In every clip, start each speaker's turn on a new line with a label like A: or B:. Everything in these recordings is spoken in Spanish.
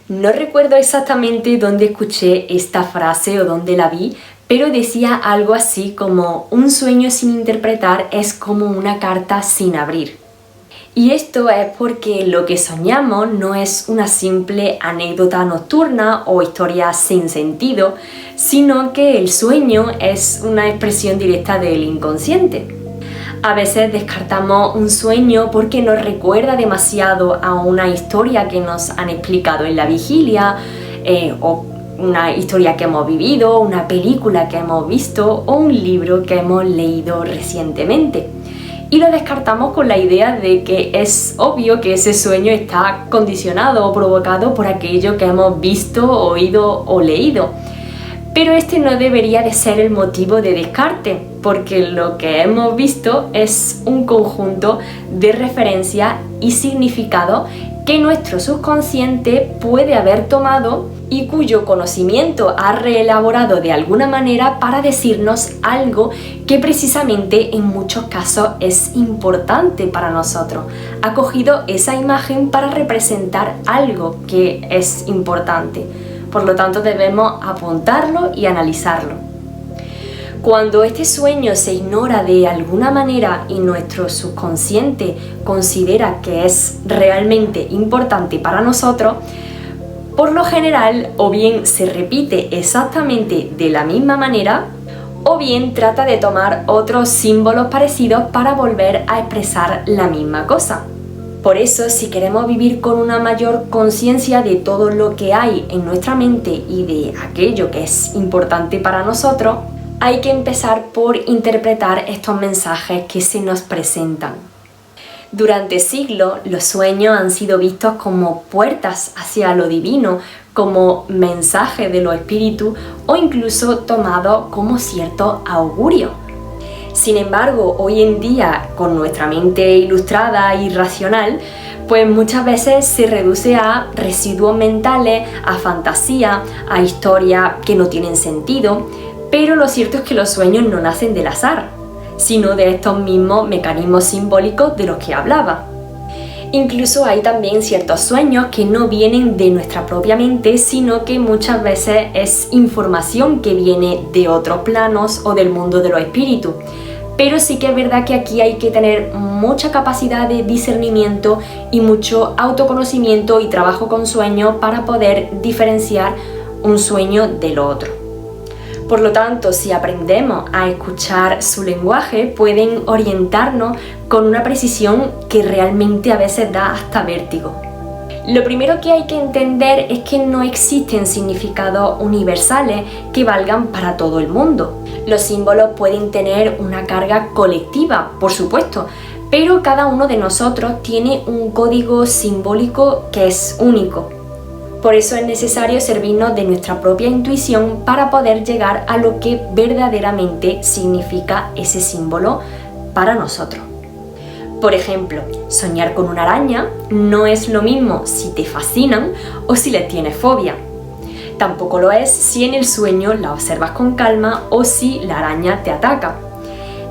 A: No recuerdo exactamente dónde escuché esta frase o dónde la vi, pero decía algo así como: un sueño sin interpretar es como una carta sin abrir. Y esto es porque lo que soñamos no es una simple anécdota nocturna o historia sin sentido, sino que el sueño es una expresión directa del inconsciente. A veces descartamos un sueño porque nos recuerda demasiado a una historia que nos han explicado en la vigilia, o una historia que hemos vivido, una película que hemos visto o un libro que hemos leído recientemente. Y lo descartamos con la idea de que es obvio que ese sueño está condicionado o provocado por aquello que hemos visto, oído o leído. Pero este no debería de ser el motivo de descarte, porque lo que hemos visto es un conjunto de referencias y significado que nuestro subconsciente puede haber tomado y cuyo conocimiento ha reelaborado de alguna manera para decirnos algo que precisamente en muchos casos es importante para nosotros. Ha cogido esa imagen para representar algo que es importante. Por lo tanto, debemos apuntarlo y analizarlo. Cuando este sueño se ignora de alguna manera y nuestro subconsciente considera que es realmente importante para nosotros, por lo general o bien se repite exactamente de la misma manera o bien trata de tomar otros símbolos parecidos para volver a expresar la misma cosa. Por eso, si queremos vivir con una mayor conciencia de todo lo que hay en nuestra mente y de aquello que es importante para nosotros, hay que empezar por interpretar estos mensajes que se nos presentan. Durante siglos, los sueños han sido vistos como puertas hacia lo divino, como mensajes de los espíritus o incluso tomados como cierto augurio. Sin embargo, hoy en día, con nuestra mente ilustrada y racional, pues muchas veces se reduce a residuos mentales, a fantasía, a historias que no tienen sentido, pero lo cierto es que los sueños no nacen del azar, sino de estos mismos mecanismos simbólicos de los que hablaba. Incluso hay también ciertos sueños que no vienen de nuestra propia mente, sino que muchas veces es información que viene de otros planos o del mundo de los espíritus. Pero sí que es verdad que aquí hay que tener mucha capacidad de discernimiento y mucho autoconocimiento y trabajo con sueños para poder diferenciar un sueño del otro. Por lo tanto, si aprendemos a escuchar su lenguaje, pueden orientarnos con una precisión que realmente a veces da hasta vértigo. Lo primero que hay que entender es que no existen significados universales que valgan para todo el mundo. Los símbolos pueden tener una carga colectiva, por supuesto, pero cada uno de nosotros tiene un código simbólico que es único. Por eso es necesario servirnos de nuestra propia intuición para poder llegar a lo que verdaderamente significa ese símbolo para nosotros. Por ejemplo, soñar con una araña no es lo mismo si te fascinan o si les tienes fobia. Tampoco lo es si en el sueño la observas con calma o si la araña te ataca.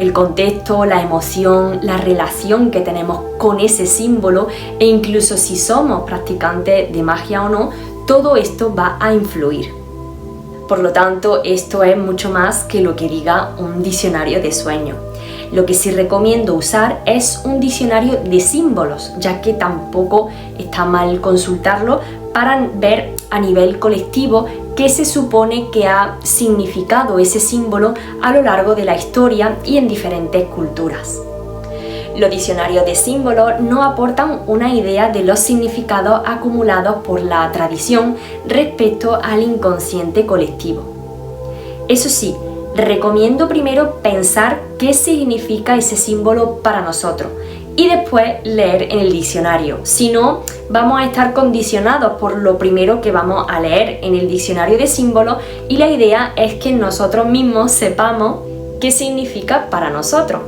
A: El contexto, la emoción, la relación que tenemos con ese símbolo e incluso si somos practicantes de magia o no, todo esto va a influir. Por lo tanto, esto es mucho más que lo que diga un diccionario de sueños. Lo que sí recomiendo usar es un diccionario de símbolos, ya que tampoco está mal consultarlo para ver a nivel colectivo qué se supone que ha significado ese símbolo a lo largo de la historia y en diferentes culturas. Los diccionarios de símbolos no aportan una idea de los significados acumulados por la tradición respecto al inconsciente colectivo. Eso sí, recomiendo primero pensar qué significa ese símbolo para nosotros y después leer en el diccionario. Si no, vamos a estar condicionados por lo primero que vamos a leer en el diccionario de símbolos y la idea es que nosotros mismos sepamos qué significa para nosotros.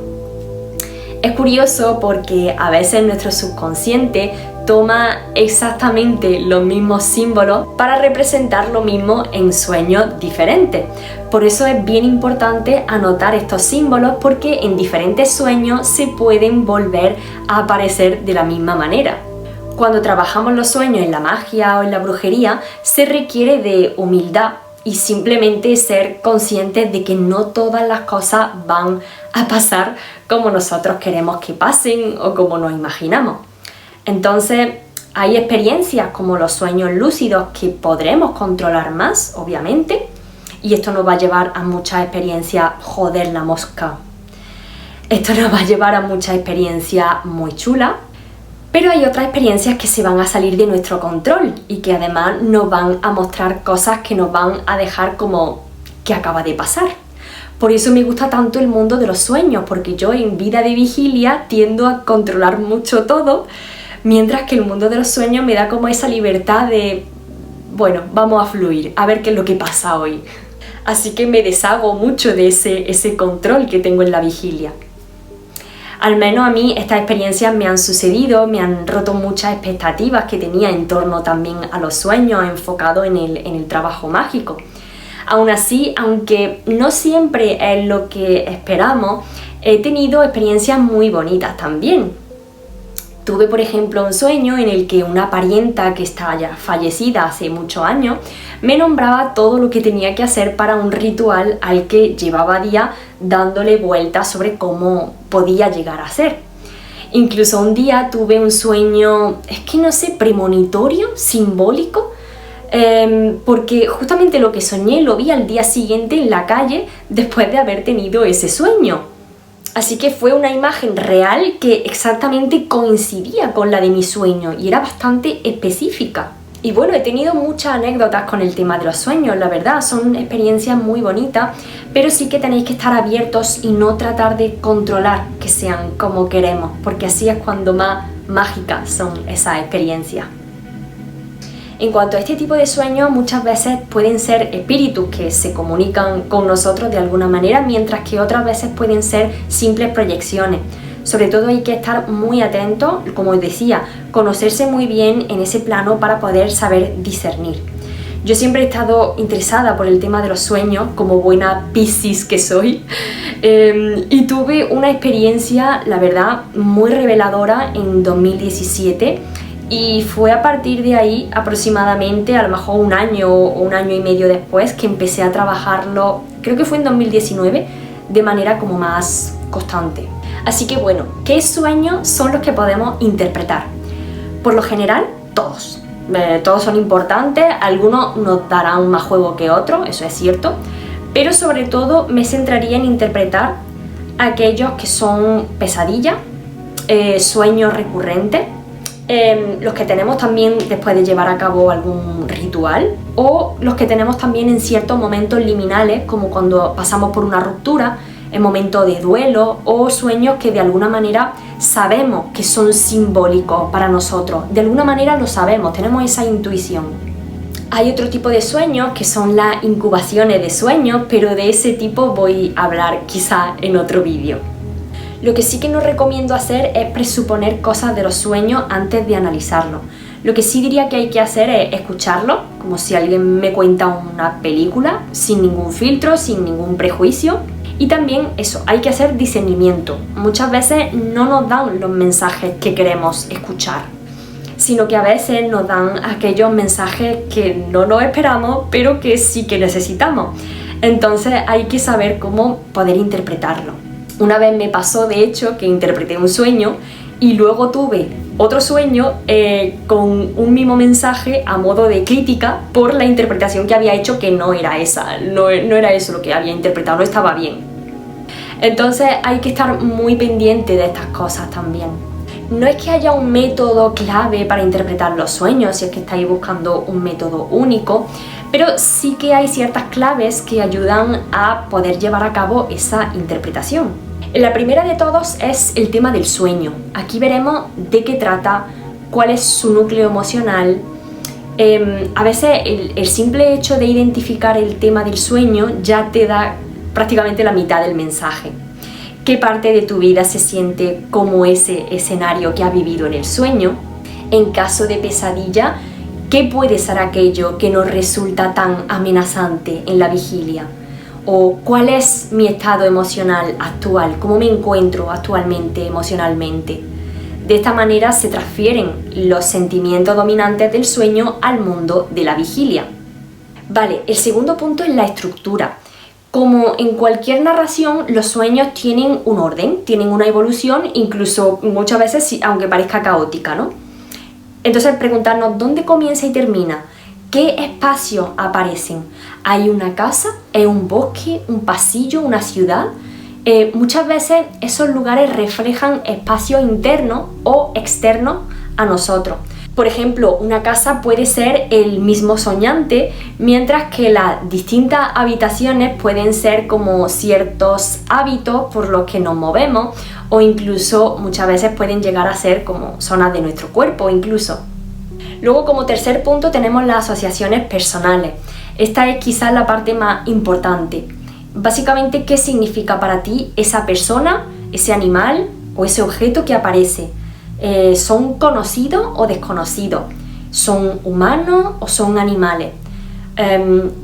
A: Es curioso porque a veces nuestro subconsciente toma exactamente los mismos símbolos para representar lo mismo en sueños diferentes. Por eso es bien importante anotar estos símbolos porque en diferentes sueños se pueden volver a aparecer de la misma manera. Cuando trabajamos los sueños en la magia o en la brujería, se requiere de humildad y simplemente ser conscientes de que no todas las cosas van a pasar como nosotros queremos que pasen o como nos imaginamos. Entonces, hay experiencias como los sueños lúcidos que podremos controlar más, obviamente, y esto nos va a llevar a muchas experiencias, joder la mosca. Esto nos va a llevar a muchas experiencias muy chulas, pero hay otras experiencias que se van a salir de nuestro control y que además nos van a mostrar cosas que nos van a dejar como que acaba de pasar. Por eso me gusta tanto el mundo de los sueños, porque yo en vida de vigilia tiendo a controlar mucho todo, mientras que el mundo de los sueños me da como esa libertad de, bueno, vamos a fluir, a ver qué es lo que pasa hoy. Así que me deshago mucho de ese control que tengo en la vigilia. Al menos a mí estas experiencias me han sucedido, me han roto muchas expectativas que tenía en torno también a los sueños, enfocado en el trabajo mágico. Aún así, aunque no siempre es lo que esperamos, he tenido experiencias muy bonitas también. Tuve, por ejemplo, un sueño en el que una parienta que está ya fallecida hace muchos años me nombraba todo lo que tenía que hacer para un ritual al que llevaba días dándole vueltas sobre cómo podía llegar a ser. Incluso un día tuve un sueño, es que no sé, premonitorio, simbólico, porque justamente lo que soñé lo vi al día siguiente en la calle después de haber tenido ese sueño. Así que fue una imagen real que exactamente coincidía con la de mi sueño y era bastante específica. Y bueno, he tenido muchas anécdotas con el tema de los sueños, la verdad, son experiencias muy bonitas, pero sí que tenéis que estar abiertos y no tratar de controlar que sean como queremos, porque así es cuando más mágicas son esas experiencias. En cuanto a este tipo de sueños, muchas veces pueden ser espíritus que se comunican con nosotros de alguna manera, mientras que otras veces pueden ser simples proyecciones. Sobre todo hay que estar muy atentos, como os decía, conocerse muy bien en ese plano para poder saber discernir. Yo siempre he estado interesada por el tema de los sueños, como buena Piscis que soy, y tuve una experiencia, la verdad, muy reveladora en 2017. Y fue a partir de ahí, aproximadamente, a lo mejor un año o un año y medio después, que empecé a trabajarlo, creo que fue en 2019, de manera como más constante. Así que bueno, ¿qué sueños son los que podemos interpretar? Por lo general, todos. Todos son importantes, algunos nos darán más juego que otros, eso es cierto, pero sobre todo me centraría en interpretar aquellos que son pesadillas, sueños recurrentes, los que tenemos también después de llevar a cabo algún ritual, o los que tenemos también en ciertos momentos liminales, como cuando pasamos por una ruptura, en momentos de duelo, o sueños que de alguna manera sabemos que son simbólicos para nosotros. De alguna manera lo sabemos, tenemos esa intuición. Hay otro tipo de sueños que son las incubaciones de sueños, pero de ese tipo voy a hablar quizá en otro vídeo. Lo que sí que no recomiendo hacer es presuponer cosas de los sueños antes de analizarlo. Lo que sí diría que hay que hacer es escucharlo, como si alguien me cuenta una película, sin ningún filtro, sin ningún prejuicio. Y también eso, hay que hacer discernimiento. Muchas veces no nos dan los mensajes que queremos escuchar, sino que a veces nos dan aquellos mensajes que no nos esperamos, pero que sí que necesitamos. Entonces hay que saber cómo poder interpretarlo. Una vez me pasó, de hecho, que interpreté un sueño y luego tuve otro sueño con un mismo mensaje a modo de crítica por la interpretación que había hecho, que no era esa, no era eso lo que había interpretado, no estaba bien. Entonces hay que estar muy pendiente de estas cosas también. No es que haya un método clave para interpretar los sueños, si es que estáis buscando un método único, pero sí que hay ciertas claves que ayudan a poder llevar a cabo esa interpretación. La primera de todos es el tema del sueño. Aquí veremos de qué trata, cuál es su núcleo emocional. A veces el simple hecho de identificar el tema del sueño ya te da prácticamente la mitad del mensaje. ¿Qué parte de tu vida se siente como ese escenario que ha vivido en el sueño? En caso de pesadilla, ¿qué puede ser aquello que nos resulta tan amenazante en la vigilia? ¿O cuál es mi estado emocional actual? ¿Cómo me encuentro actualmente emocionalmente? De esta manera se transfieren los sentimientos dominantes del sueño al mundo de la vigilia. Vale, el segundo punto es la estructura. Como en cualquier narración, los sueños tienen un orden, tienen una evolución, incluso muchas veces, aunque parezca caótica, ¿no? Entonces preguntarnos dónde comienza y termina, qué espacios aparecen. ¿Hay una casa? ¿Es un bosque? ¿Un pasillo? ¿Una ciudad? Muchas veces esos lugares reflejan espacios internos o externos a nosotros. Por ejemplo, una casa puede ser el mismo soñante, mientras que las distintas habitaciones pueden ser como ciertos hábitos por los que nos movemos, o incluso muchas veces pueden llegar a ser como zonas de nuestro cuerpo incluso. Luego, como tercer punto, tenemos las asociaciones personales. Esta es quizás la parte más importante. Básicamente, ¿qué significa para ti esa persona, ese animal o ese objeto que aparece? ¿Son conocidos o desconocidos? ¿Son humanos o son animales?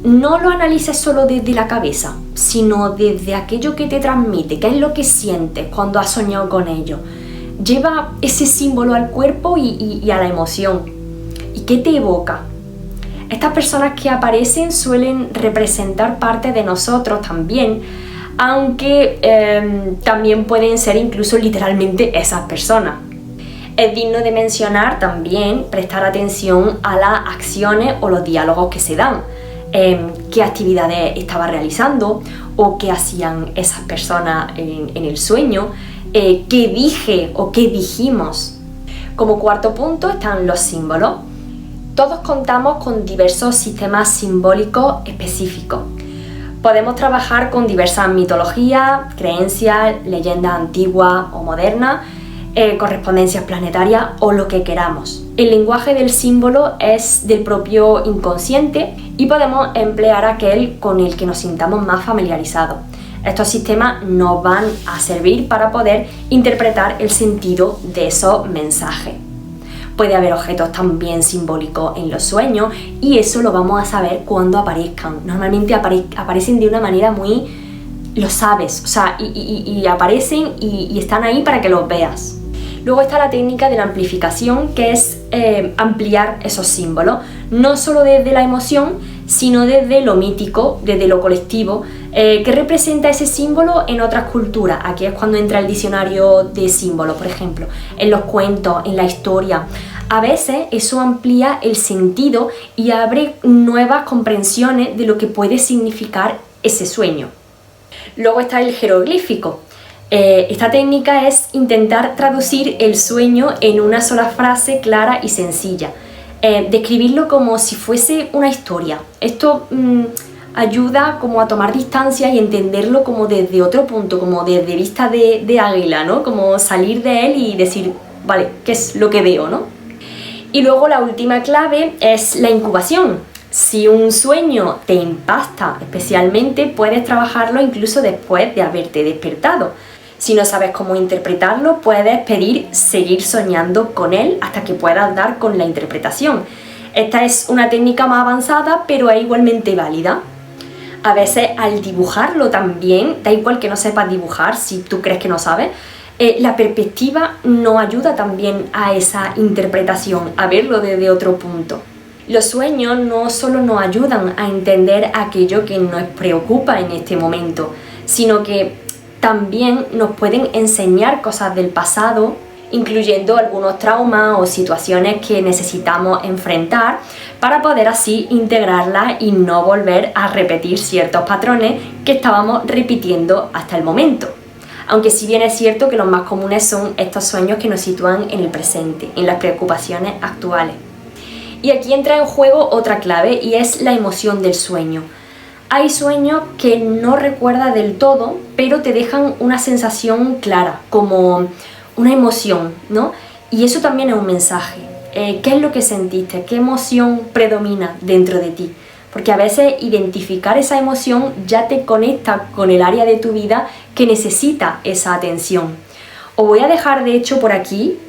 A: No lo analices solo desde la cabeza, sino desde aquello que te transmite, qué es lo que sientes cuando has soñado con ello. Lleva ese símbolo al cuerpo y a la emoción. ¿Y qué te evoca? Estas personas que aparecen suelen representar parte de nosotros también, aunque también pueden ser incluso literalmente esas personas. Es digno de mencionar también prestar atención a las acciones o los diálogos que se dan, qué actividades estaba realizando o qué hacían esas personas en el sueño, qué dije o qué dijimos. Como cuarto punto están los símbolos. Todos contamos con diversos sistemas simbólicos específicos. Podemos trabajar con diversas mitologías, creencias, leyendas antiguas o modernas, correspondencias planetarias o lo que queramos. El lenguaje del símbolo es del propio inconsciente y podemos emplear aquel con el que nos sintamos más familiarizados. Estos sistemas nos van a servir para poder interpretar el sentido de esos mensajes. Puede haber objetos también simbólicos en los sueños y eso lo vamos a saber cuando aparezcan. Normalmente aparecen de una manera muy... lo sabes, o sea, y aparecen y están ahí para que los veas. Luego está la técnica de la amplificación, que es ampliar esos símbolos, no solo desde la emoción, sino desde lo mítico, desde lo colectivo, que representa ese símbolo en otras culturas. Aquí es cuando entra el diccionario de símbolos, por ejemplo, en los cuentos, en la historia. A veces eso amplía el sentido y abre nuevas comprensiones de lo que puede significar ese sueño. Luego está el jeroglífico. Esta técnica es intentar traducir el sueño en una sola frase clara y sencilla. Describirlo como si fuese una historia. Esto ayuda como a tomar distancia y entenderlo como desde otro punto, como desde vista de águila, ¿no? Como salir de él y decir, vale, ¿qué es lo que veo, no? Y luego la última clave es la incubación. Si un sueño te impacta especialmente, puedes trabajarlo incluso después de haberte despertado. Si no sabes cómo interpretarlo, puedes pedir seguir soñando con él hasta que puedas dar con la interpretación. Esta es una técnica más avanzada, pero es igualmente válida. A veces al dibujarlo también, da igual que no sepas dibujar, si tú crees que no sabes, la perspectiva nos ayuda también a esa interpretación, a verlo desde otro punto. Los sueños no solo nos ayudan a entender aquello que nos preocupa en este momento, sino que también nos pueden enseñar cosas del pasado, incluyendo algunos traumas o situaciones que necesitamos enfrentar para poder así integrarlas y no volver a repetir ciertos patrones que estábamos repitiendo hasta el momento. Aunque si bien es cierto que los más comunes son estos sueños que nos sitúan en el presente, en las preocupaciones actuales. Y aquí entra en juego otra clave y es la emoción del sueño. Hay sueños que no recuerdas del todo, pero te dejan una sensación clara, como una emoción, ¿no? Y eso también es un mensaje. ¿Qué es lo que sentiste? ¿Qué emoción predomina dentro de ti? Porque a veces identificar esa emoción ya te conecta con el área de tu vida que necesita esa atención. Os voy a dejar de hecho por aquí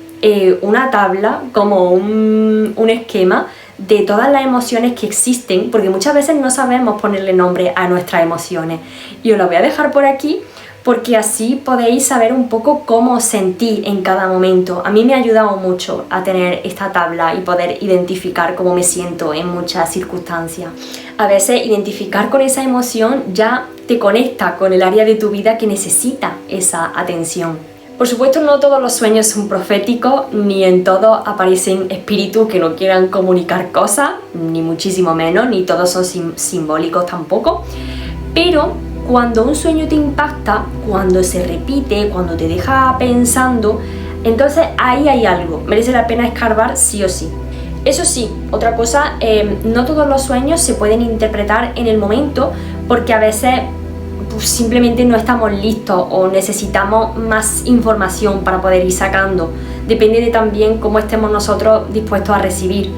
A: una tabla, como un esquema de todas las emociones que existen, porque muchas veces no sabemos ponerle nombre a nuestras emociones. Y os la voy a dejar por aquí porque así podéis saber un poco cómo os sentís en cada momento. A mí me ha ayudado mucho a tener esta tabla y poder identificar cómo me siento en muchas circunstancias. A veces identificar con esa emoción ya te conecta con el área de tu vida que necesita esa atención. Por supuesto, no todos los sueños son proféticos, ni en todos aparecen espíritus que no quieran comunicar cosas, ni muchísimo menos, ni todos son simbólicos tampoco. Pero cuando un sueño te impacta, cuando se repite, cuando te deja pensando, entonces ahí hay algo, merece la pena escarbar sí o sí. Eso sí, otra cosa, no todos los sueños se pueden interpretar en el momento, porque a veces pues, simplemente no estamos listos o necesitamos más información para poder ir sacando. Depende de también cómo estemos nosotros dispuestos a recibir.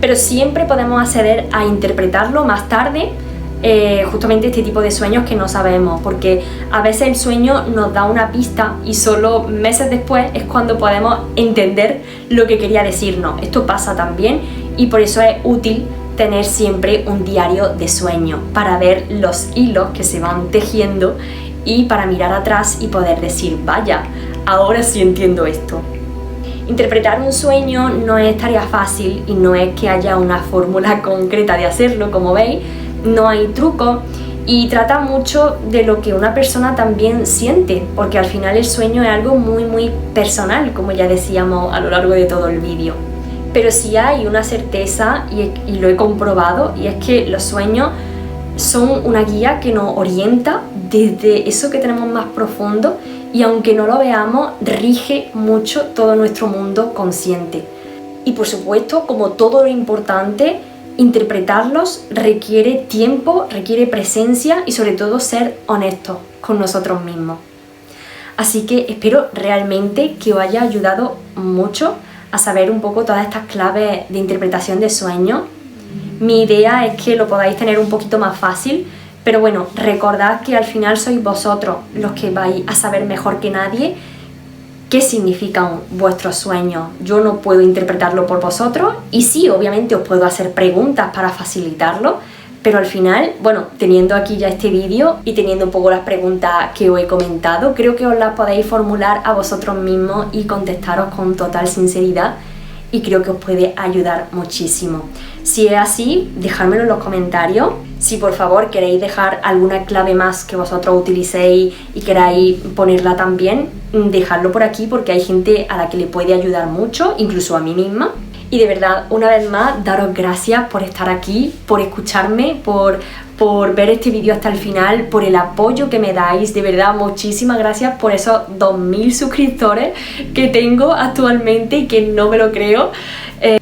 A: Pero siempre podemos acceder a interpretarlo más tarde, justamente este tipo de sueños que no sabemos, porque a veces el sueño nos da una pista y solo meses después es cuando podemos entender lo que quería decirnos. Esto pasa también y por eso es útil tener siempre un diario de sueño para ver los hilos que se van tejiendo y para mirar atrás y poder decir, vaya, ahora sí entiendo esto. Interpretar un sueño no es tarea fácil y no es que haya una fórmula concreta de hacerlo, como veis, no hay truco y trata mucho de lo que una persona también siente, porque al final el sueño es algo muy personal, como ya decíamos a lo largo de todo el vídeo. Pero sí hay una certeza y lo he comprobado, y es que los sueños son una guía que nos orienta desde eso que tenemos más profundo y aunque no lo veamos, rige mucho todo nuestro mundo consciente. Y por supuesto, como todo lo importante, interpretarlos requiere tiempo, requiere presencia y sobre todo ser honestos con nosotros mismos. Así que espero realmente que os haya ayudado mucho a saber un poco todas estas claves de interpretación de sueños. Mi idea es que lo podáis tener un poquito más fácil, pero bueno, recordad que al final sois vosotros los que vais a saber mejor que nadie qué significan vuestros sueños. Yo no puedo interpretarlo por vosotros y sí, obviamente os puedo hacer preguntas para facilitarlo, pero al final, bueno, teniendo aquí ya este vídeo y teniendo un poco las preguntas que os he comentado, creo que os las podéis formular a vosotros mismos y contestaros con total sinceridad y creo que os puede ayudar muchísimo. Si es así, dejádmelo en los comentarios. Si por favor queréis dejar alguna clave más que vosotros utilicéis y queráis ponerla también, dejadlo por aquí porque hay gente a la que le puede ayudar mucho, incluso a mí misma. Y de verdad, una vez más, daros gracias por estar aquí, por escucharme, por ver este vídeo hasta el final, por el apoyo que me dais. De verdad, muchísimas gracias por esos 2000 suscriptores que tengo actualmente y que no me lo creo.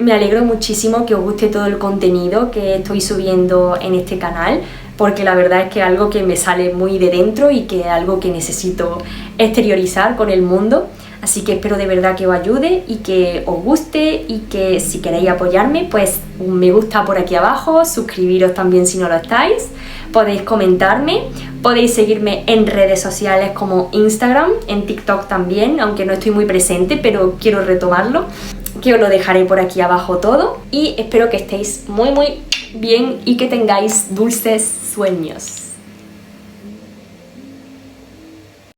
A: Me alegro muchísimo que os guste todo el contenido que estoy subiendo en este canal, porque la verdad es que es algo que me sale muy de dentro y que es algo que necesito exteriorizar con el mundo. Así que espero de verdad que os ayude y que os guste y que si queréis apoyarme, pues un me gusta por aquí abajo, suscribiros también si no lo estáis, podéis comentarme, podéis seguirme en redes sociales como Instagram, en TikTok también, aunque no estoy muy presente, pero quiero retomarlo, que os lo dejaré por aquí abajo todo y espero que estéis muy bien y que tengáis dulces sueños.